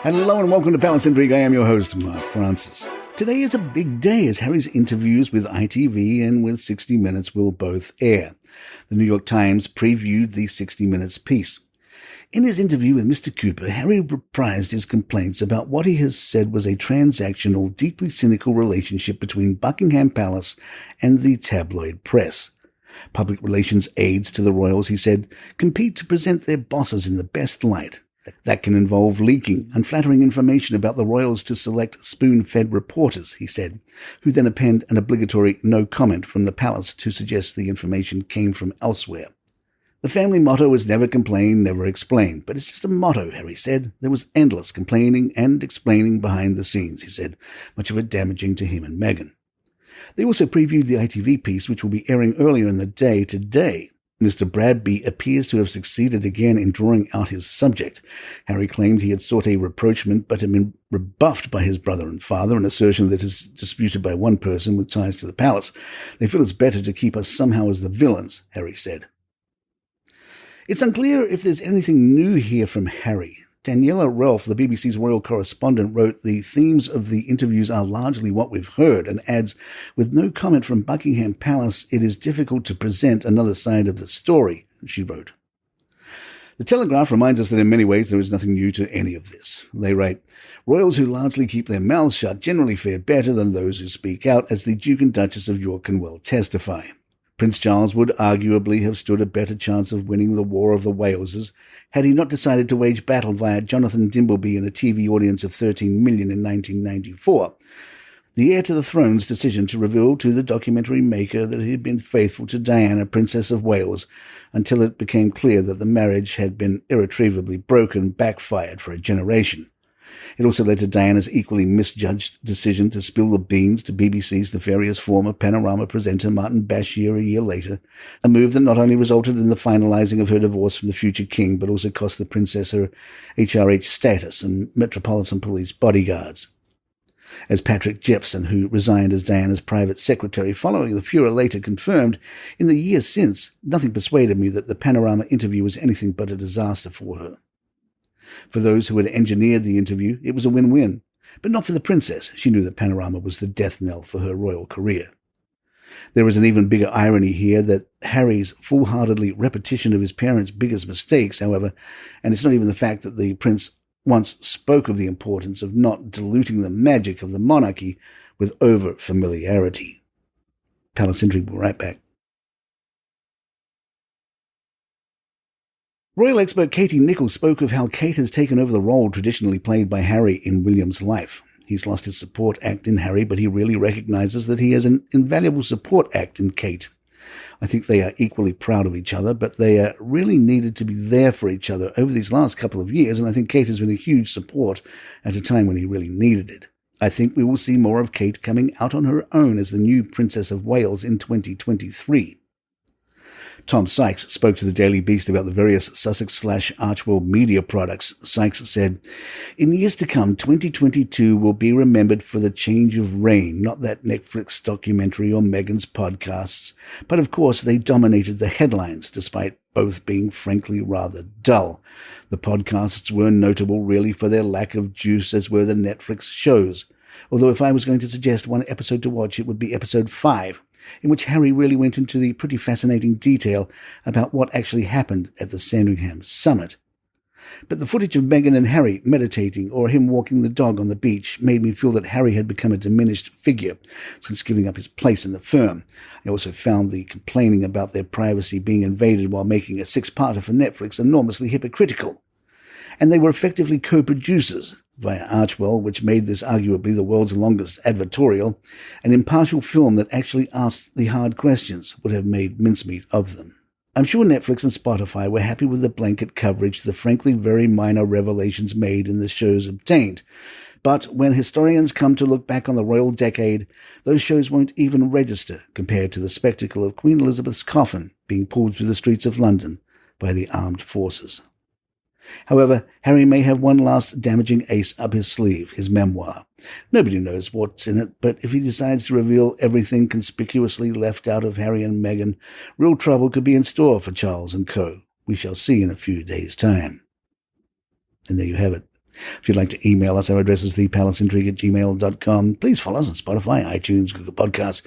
Hello and welcome to Palace Intrigue. I am your host, Mark Francis. Today is a big day as Harry's interviews with ITV and with 60 Minutes will both air. The New York Times previewed the 60 Minutes piece. In his interview with Mr. Cooper, Harry reprised his complaints about what he has said was a transactional, deeply cynical relationship between Buckingham Palace and the tabloid press. Public relations aides to the royals, he said, compete to present their bosses in the best light. That can involve leaking unflattering information about the royals to select spoon-fed reporters, he said, who then append an obligatory no comment from the palace to suggest the information came from elsewhere. The family motto is never complain, never explain, but it's just a motto, Harry said. There was endless complaining and explaining behind the scenes, he said, much of it damaging to him and Meghan. They also previewed the ITV piece, which will be airing earlier in the day today. Mr. Bradby appears to have succeeded again in drawing out his subject. Harry claimed he had sought a rapprochement but had been rebuffed by his brother and father, an assertion that is disputed by one person with ties to the palace. They feel it's better to keep us somehow as the villains, Harry said. It's unclear if there's anything new here from Harry. Daniela Rolfe, the BBC's royal correspondent, wrote, "The themes of the interviews are largely what we've heard," and adds, "With no comment from Buckingham Palace, it is difficult to present another side of the story," she wrote. The Telegraph reminds us that in many ways there is nothing new to any of this. They write, "Royals who largely keep their mouths shut generally fare better than those who speak out, as the Duke and Duchess of York can well testify. Prince Charles would arguably have stood a better chance of winning the War of the Waleses had he not decided to wage battle via Jonathan Dimbleby and a TV audience of 13 million in 1994. The heir to the throne's decision to reveal to the documentary maker that he had been faithful to Diana, Princess of Wales, until it became clear that the marriage had been irretrievably broken, backfired for a generation. It also led to Diana's equally misjudged decision to spill the beans to BBC's nefarious former Panorama presenter Martin Bashir a year later, a move that not only resulted in the finalising of her divorce from the future king, but also cost the princess her HRH status and Metropolitan Police bodyguards. As Patrick Jepson, who resigned as Diana's private secretary following the furor, later confirmed, in the years since, nothing persuaded me that the Panorama interview was anything but a disaster for her. For those who had engineered the interview, it was a win-win, but not for the princess. She knew that Panorama was the death knell for her royal career. There is an even bigger irony here that Harry's foolhardily repetition of his parents' biggest mistakes, however, and it's not even the fact that the prince once spoke of the importance of not diluting the magic of the monarchy with over-familiarity. Palace Intrigue will be right back. Royal expert Katie Nichols spoke of how Kate has taken over the role traditionally played by Harry in William's life. He's lost his support act in Harry, but he really recognises that he has an invaluable support act in Kate. I think they are equally proud of each other, but they are really needed to be there for each other over these last couple of years, and I think Kate has been a huge support at a time when he really needed it. I think we will see more of Kate coming out on her own as the new Princess of Wales in 2023. Tom Sykes spoke to the Daily Beast about the various Sussex/Archwell media products. Sykes said, "In years to come, 2022 will be remembered for the change of reign, not that Netflix documentary or Meghan's podcasts. But of course, they dominated the headlines, despite both being frankly rather dull. The podcasts were notable really for their lack of juice, as were the Netflix shows. Although if I was going to suggest one episode to watch, it would be episode 5, in which Harry really went into the pretty fascinating detail about what actually happened at the Sandringham summit. But the footage of Meghan and Harry meditating or him walking the dog on the beach made me feel that Harry had become a diminished figure since giving up his place in the firm. I also found the complaining about their privacy being invaded while making a 6-parter for Netflix enormously hypocritical. And they were effectively co-producers via Archwell, which made this arguably the world's longest advertorial. An impartial film that actually asked the hard questions would have made mincemeat of them. I'm sure Netflix and Spotify were happy with the blanket coverage the frankly very minor revelations made in the shows obtained. But when historians come to look back on the royal decade, those shows won't even register compared to the spectacle of Queen Elizabeth's coffin being pulled through the streets of London by the armed forces. However, Harry may have one last damaging ace up his sleeve, his memoir. Nobody knows what's in it, but if he decides to reveal everything conspicuously left out of Harry and Meghan, real trouble could be in store for Charles and co. We shall see in a few days' time. And there you have it. If you'd like to email us, our address is thepalaceintrigue@gmail.com. Please follow us on Spotify, iTunes, Google Podcasts,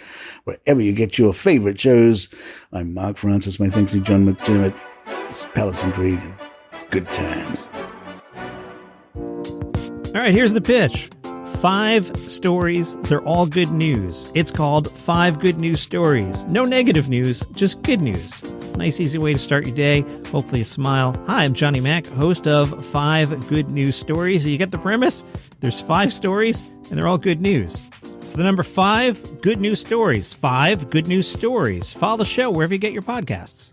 wherever you get your favorite shows. I'm Mark Francis. My thanks to John McDermott. It's Palace Intrigue. Good times. All right, here's the pitch. 5 stories. They're all good news. It's called 5 Good News Stories. No negative news, just good news. Nice, easy way to start your day. Hopefully a smile. Hi, I'm Johnny Mack, host of 5 Good News Stories. You get the premise? There's 5 stories, and they're all good news. It's the number 5 Good News Stories. 5 Good News Stories. Follow the show wherever you get your podcasts.